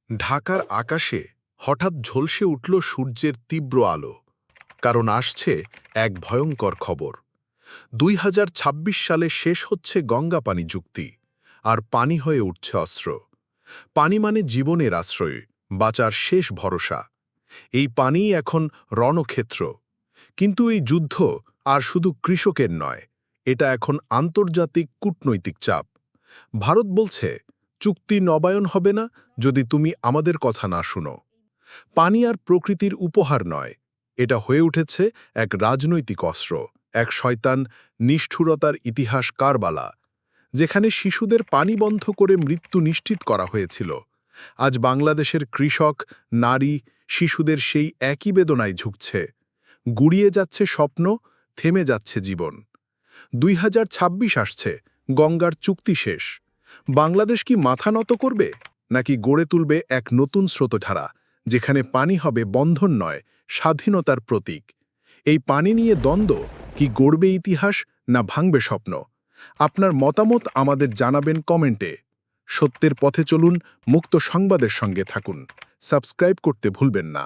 ঢাকার আকাশে হঠাৎ ঝলসে উঠল সূর্যের তীব্র আলো, কারণ আসছে এক ভয়ঙ্কর খবর। ২০২৬ সালে শেষ হচ্ছে গঙ্গা পানি চুক্তি, আর পানি হয়ে উঠছে অস্ত্র। পানি মানে জীবনের আশ্রয়, বাঁচার শেষ ভরসা। এই পানিই এখন রণক্ষেত্র। কিন্তু এই যুদ্ধ আর শুধু কৃষকের নয়, এটা এখন আন্তর্জাতিক কূটনৈতিক চাপ। ভারত বলছে, চুক্তি নবায়ন হবে না যদি তুমি আমাদের কথা না শুনো। পানি আর প্রকৃতির উপহার নয়, এটা হয়ে উঠেছে এক রাজনৈতিক অস্ত্র, এক শয়তান নিষ্ঠুরতার ইতিহাস কারবালা, যেখানে শিশুদের পানি বন্ধ করে মৃত্যু নিশ্চিত করা হয়েছিল। আজ বাংলাদেশের কৃষক, নারী, শিশুদের সেই একই বেদনায় ঝুঁকছে। গুড়িয়ে যাচ্ছে স্বপ্ন, থেমে যাচ্ছে জীবন। ২০২৬ আসছে, গঙ্গার চুক্তি শেষ। বাংলাদেশ কি মাথা নত করবে, নাকি গড়ে তুলবে এক নতুন স্রোতধারা, যেখানে পানি হবে বন্ধন নয়, স্বাধীনতার প্রতীক? এই পানি নিয়ে দ্বন্দ্ব কি গড়বে ইতিহাস, না ভাঙবে স্বপ্ন? আপনার মতামত আমাদের জানাবেন কমেন্টে। সত্যের পথে চলুন, মুক্ত সংবাদের সঙ্গে থাকুন। সাবস্ক্রাইব করতে ভুলবেন না।